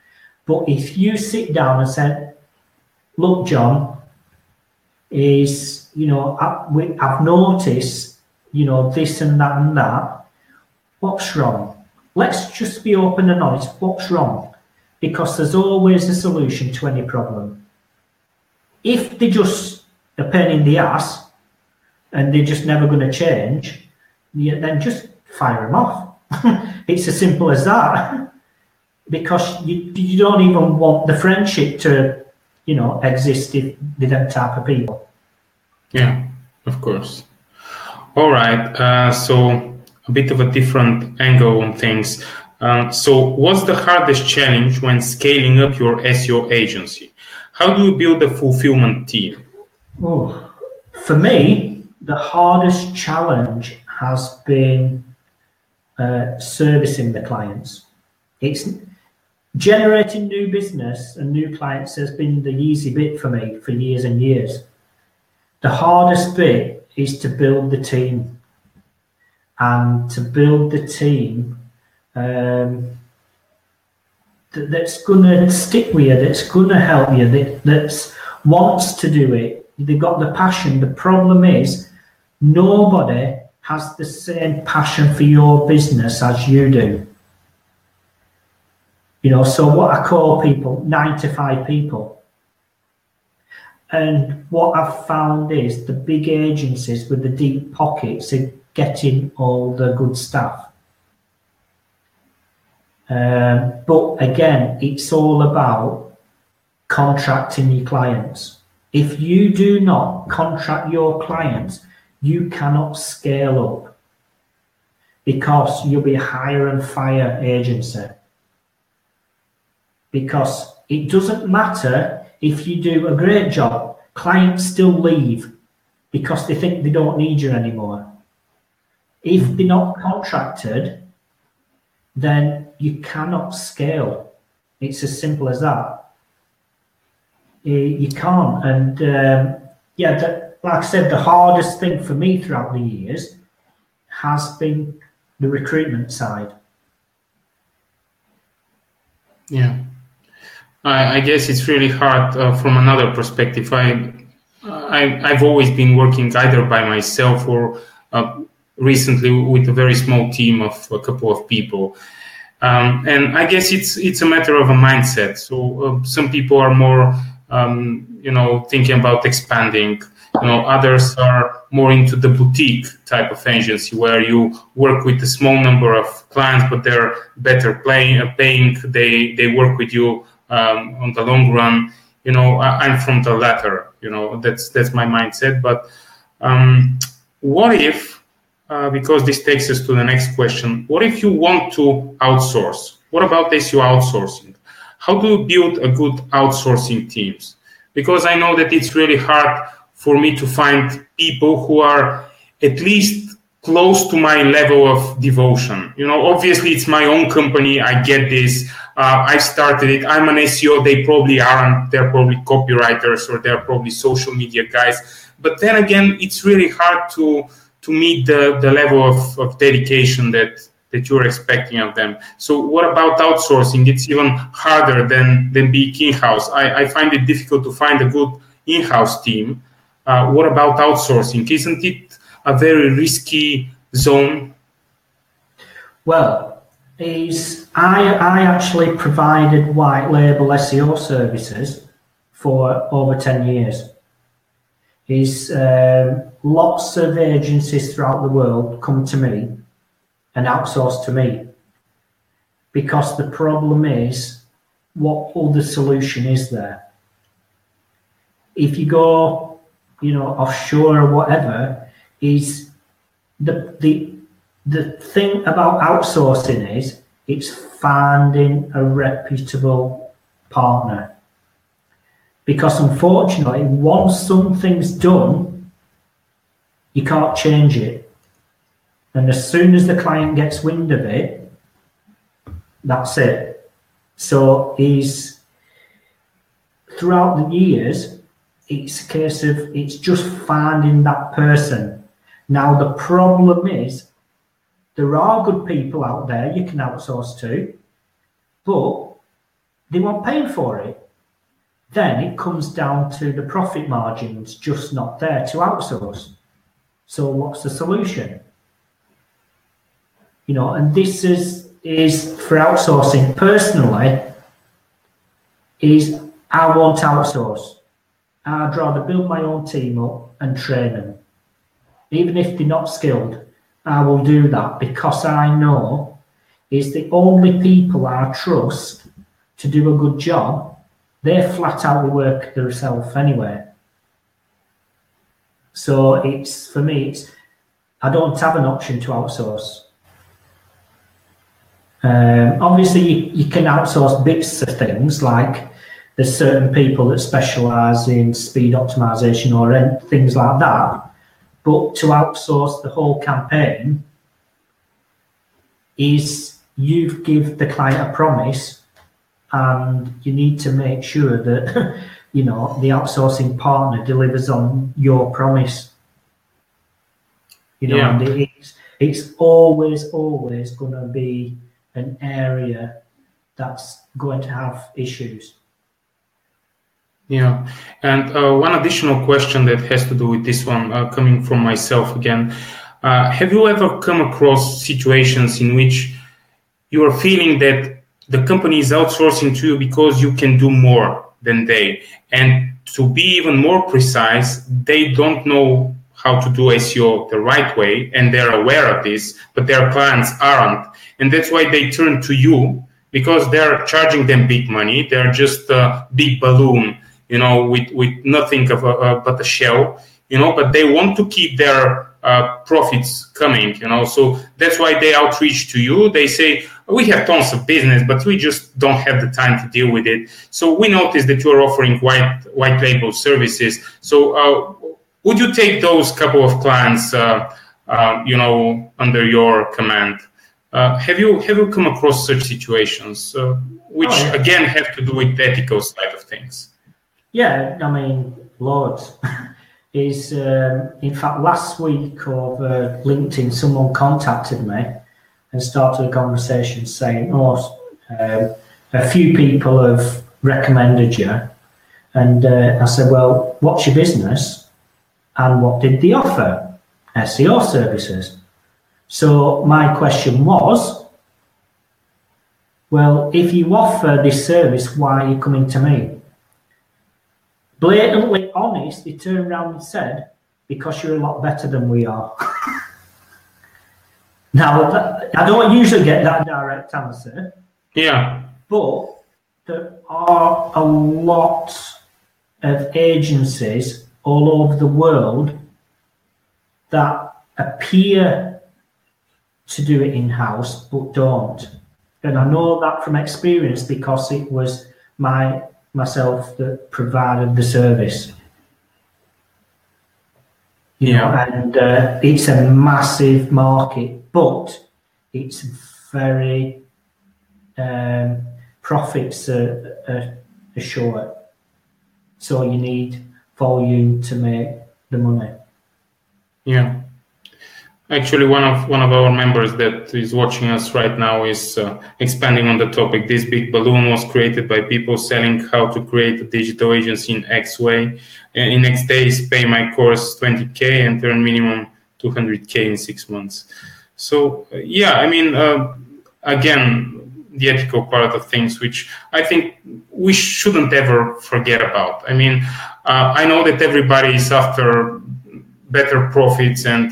[SPEAKER 2] But if you sit down and say, look, John, I've noticed, this and that, what's wrong? Let's just be open and honest, what's wrong? Because there's always a solution to any problem. If they just a pain in the ass and they're just never going to change, then just fire them off. It's as simple as that. Because you don't even want the friendship to, exist with them type of people.
[SPEAKER 1] Yeah, of course. All right. So a bit of a different angle on things. So what's the hardest challenge when scaling up your SEO agency? How do you build a fulfillment team?
[SPEAKER 2] Oh, for me, the hardest challenge has been servicing the clients. It's generating new business and new clients has been the easy bit for me for years and years. The hardest bit is to build the team, and to build the team that's going to stick with you, that's going to help you, that wants to do it. They've got the passion. The problem is nobody has the same passion for your business as you do. So what I call people 9-to-5 people. And what I've found is the big agencies with the deep pockets are getting all the good staff. But again, it's all about contracting your clients. If you do not contract your clients, you cannot scale up, because you'll be a hire and fire agency. Because it doesn't matter if you do a great job, clients still leave because they think they don't need you anymore. If they're not contracted, then you cannot scale. It's as simple as that. You can't. And like I said, the hardest thing for me throughout the years has been the recruitment side.
[SPEAKER 1] Yeah, I guess it's really hard from another perspective. I've always been working either by myself or recently with a very small team of a couple of people. And I guess it's a matter of a mindset. So some people are more, thinking about expanding. Others are more into the boutique type of agency where you work with a small number of clients, but they're better paying. They work with you on the long run. I'm from the latter. That's my mindset. But what if? Because this takes us to the next question. What if you want to outsource? What about SEO outsourcing? How do you build a good outsourcing teams? Because I know that it's really hard for me to find people who are at least close to my level of devotion. Obviously it's my own company. I get this. I started it. I'm an SEO. They probably aren't. They're probably copywriters or they're probably social media guys. But then again, it's really hard to meet the level of dedication that you're expecting of them. So what about outsourcing? It's even harder than being in-house. I find it difficult to find a good in-house team. What about outsourcing? Isn't it a very risky zone?
[SPEAKER 2] Well, I actually provided white label SEO services for over 10 years. Lots of agencies throughout the world come to me and outsource to me because the problem is, what other solution is there? If you go, offshore or whatever, is the thing about outsourcing is it's finding a reputable partner. Because unfortunately, once something's done, you can't change it. And as soon as the client gets wind of it, that's it. So throughout the years, it's a case of it's just finding that person. Now, the problem is there are good people out there you can outsource to, but they won't pay for it. Then it comes down to the profit margins just not there to outsource. So what's the solution? And this is for outsourcing personally, is I won't outsource. I'd rather build my own team up and train them. Even if they're not skilled, I will do that because I know is the only people I trust to do a good job. They flat out work themselves anyway. So for me, I don't have an option to outsource. Obviously, you can outsource bits of things, like there's certain people that specialise in speed optimization or things like that. But to outsource the whole campaign is you give the client a promise. And you need to make sure that, the outsourcing partner delivers on your promise. And it's always going to be an area that's going to have issues.
[SPEAKER 1] Yeah. And one additional question that has to do with this one, coming from myself again. Have you ever come across situations in which you are feeling that the company is outsourcing to you because you can do more than they? And to be even more precise, they don't know how to do SEO the right way, and they're aware of this, but their clients aren't. And that's why they turn to you, because they're charging them big money. They're just a big balloon, with nothing but a shell, but they want to keep their profits coming, so that's why they outreach to you. They say, we have tons of business, but we just don't have the time to deal with it. So we noticed that you're offering white label services. So would you take those couple of clients, under your command? Have you come across such situations, which again have to do with the ethical side of things?
[SPEAKER 2] Yeah, I mean, loads. In fact, last week over LinkedIn, someone contacted me and started a conversation saying, a few people have recommended you. And I said, well, what's your business? And what did they offer? SEO services. So my question was, well, if you offer this service, why are you coming to me? Blatantly honest, he turned around and said, because you're a lot better than we are. Now, I don't usually get that direct answer.
[SPEAKER 1] Yeah.
[SPEAKER 2] But there are a lot of agencies all over the world that appear to do it in-house, but don't. And I know that from experience because it was myself that provided the service. You know, and it's a massive market, but it's very profits are short. So you need volume to make the money.
[SPEAKER 1] Yeah. Actually, one of our members that is watching us right now is expanding on the topic. This big balloon was created by people selling how to create a digital agency in X way. In X days, pay my course 20K and earn minimum 200K in 6 months. So, yeah, I mean, again, the ethical part of things, which I think we shouldn't ever forget about. I mean, I know that everybody is after better profits and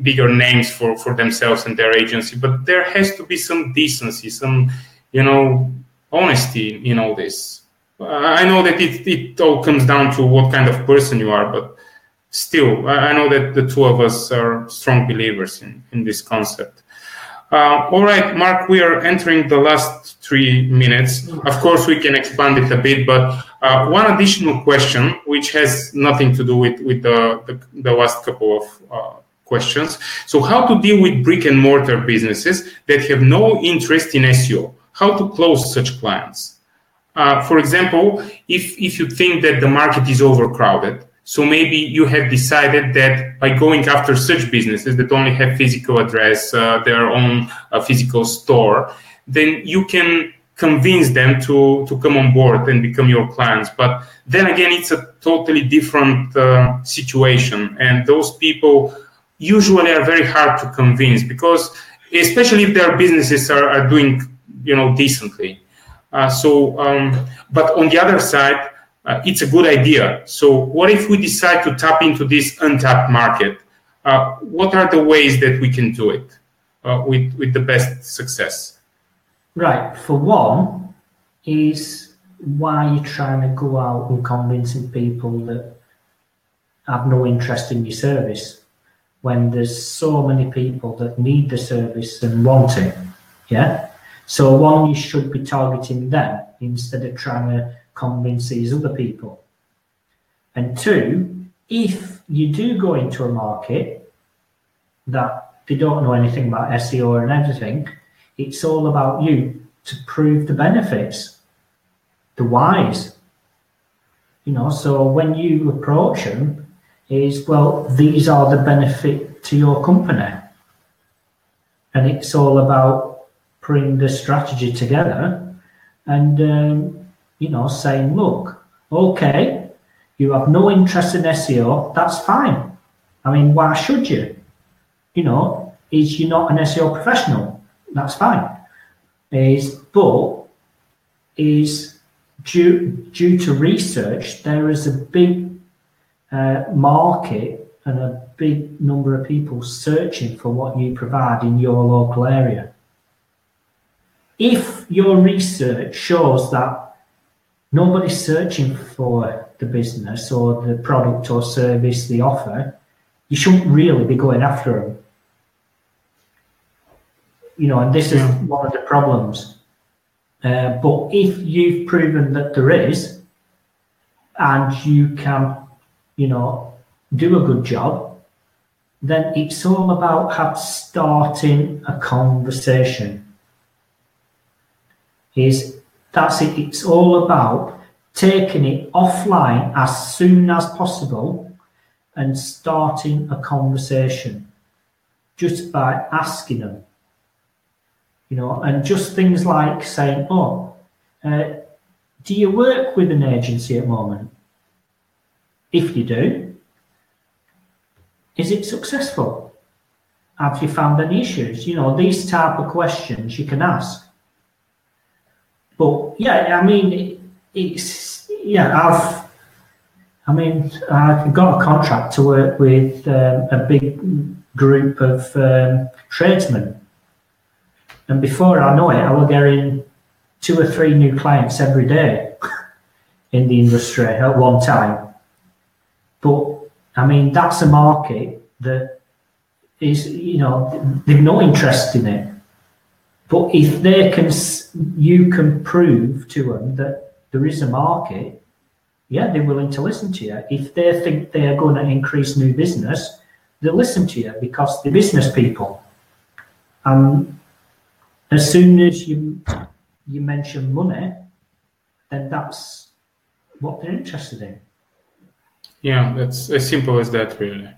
[SPEAKER 1] bigger names for themselves and their agency, but there has to be some decency, some, honesty in all this. I know that it all comes down to what kind of person you are, but still, I know that the two of us are strong believers in this concept. All right, Mark, we are entering the last 3 minutes. Of course, we can expand it a bit, but one additional question, which has nothing to do with the last couple of questions. So how to deal with brick and mortar businesses that have no interest in SEO? How to close such clients? For example, if you think that the market is overcrowded, so maybe you have decided that by going after such businesses that only have physical address, their own physical store, then you can convince them to come on board and become your clients. But then again, it's a totally different situation. And those people usually are very hard to convince because especially if their businesses are doing, decently. But on the other side, it's a good idea. So what if we decide to tap into this untapped market? What are the ways that we can do it with the best success?
[SPEAKER 2] Right. For one, is why you're trying to go out and convincing people that have no interest in your service when there's so many people that need the service and want it. Yeah. So one, you should be targeting them instead of trying to convince these other people. And two, if you do go into a market that they don't know anything about SEO and everything, it's all about you to prove the benefits, the whys. So when you approach them, is, well, these are the benefit to your company. And it's all about putting the strategy together and, saying, look, okay, you have no interest in SEO, that's fine. I mean, why should you? Is you're not an SEO professional, that's fine. But due to research, there is a big market and a big number of people searching for what you provide in your local area. If your research shows that nobody's searching for the business or the product or service they offer, you shouldn't really be going after them. And this is one of the problems. But if you've proven that there is, and you can, do a good job, then it's all about starting a conversation. That's it. It's all about taking it offline as soon as possible and starting a conversation just by asking them, and just things like saying, do you work with an agency at the moment? If you do, is it successful? Have you found any issues? These type of questions you can ask. But yeah, I mean, I've got a contract to work with a big group of tradesmen, and before I know it, I will get in 2 or 3 new clients every day in the industry at one time. But I mean, that's a market that is, they've no interest in it. But if you can prove to them that there is a market, yeah, they're willing to listen to you. If they think they are going to increase new business, they'll listen to you because they're business people. As soon as you mention money, then that's what they're interested in.
[SPEAKER 1] Yeah, that's as simple as that, really.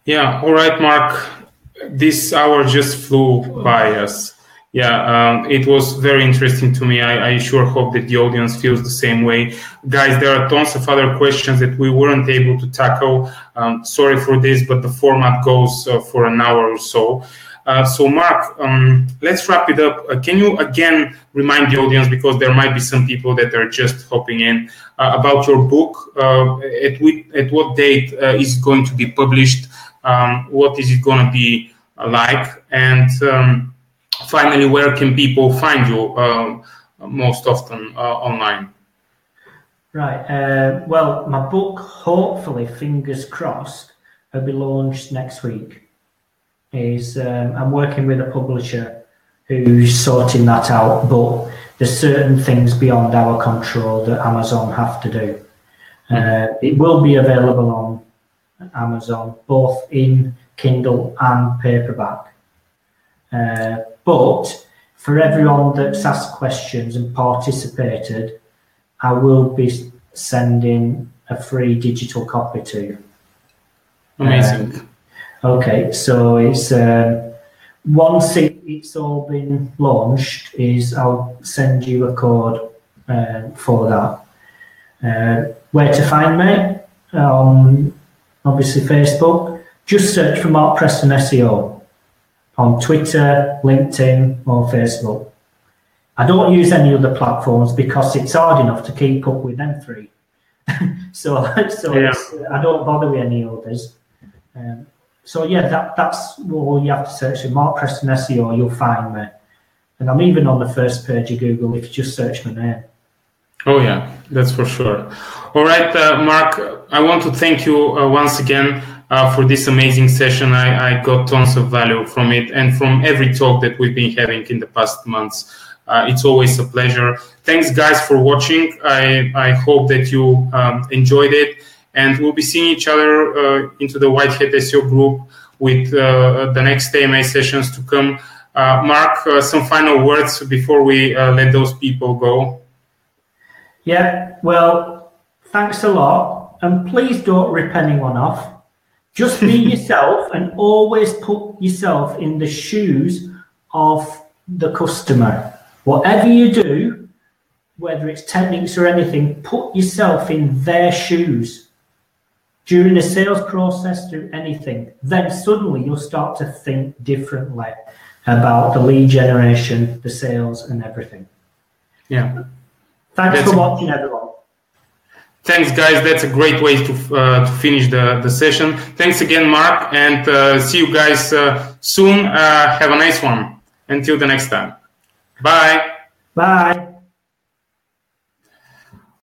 [SPEAKER 1] Yeah, all right, Mark. This hour just flew by us. Yeah, it was very interesting to me. I sure hope that the audience feels the same way. Guys, there are tons of other questions that we weren't able to tackle. Sorry for this, but the format goes for an hour or so. So, Mark, let's wrap it up. Can you again remind the audience, because there might be some people that are just hopping in, about your book? At what date is it going to be published? What is it going to be like? And finally, where can people find you most often online?
[SPEAKER 2] Right. Well, my book, hopefully, fingers crossed, will be launched next week. I'm working with a publisher who's sorting that out, but there's certain things beyond our control that Amazon have to do. It will be available on Amazon, both in Kindle and paperback. But for everyone that's asked questions and participated, I will be sending a free digital copy to you.
[SPEAKER 1] Amazing.
[SPEAKER 2] Okay, so it's once it's all been launched, I'll send you a code for that. Where to find me? Obviously Facebook. Just search for Mark Preston SEO on Twitter, LinkedIn, or Facebook. I don't use any other platforms because it's hard enough to keep up with them 3. so yeah. I don't bother with any others. So yeah, that's all you have to search for. Mark Preston SEO, you'll find me. And I'm even on the first page of Google if you just search my name.
[SPEAKER 1] Oh yeah, that's for sure. All right, Mark, I want to thank you once again for this amazing session. I got tons of value from it and from every talk that we've been having in the past months. It's always a pleasure. Thanks, guys, for watching. I hope that you enjoyed it. And we'll be seeing each other into the Whitehead SEO group with the next AMA sessions to come. Mark, some final words before we let those people go.
[SPEAKER 2] Yeah, well, thanks a lot. And please don't rip anyone off. Just be yourself and always put yourself in the shoes of the customer. Whatever you do, whether it's techniques or anything, put yourself in their shoes. During the sales process, through anything, then suddenly you'll start to think differently about the lead generation, the sales, and everything.
[SPEAKER 1] Yeah.
[SPEAKER 2] Thanks for watching, everyone.
[SPEAKER 1] Thanks, guys. That's a great way to finish the session. Thanks again, Mark, and see you guys soon. Have a nice one. Until the next time. Bye.
[SPEAKER 2] Bye.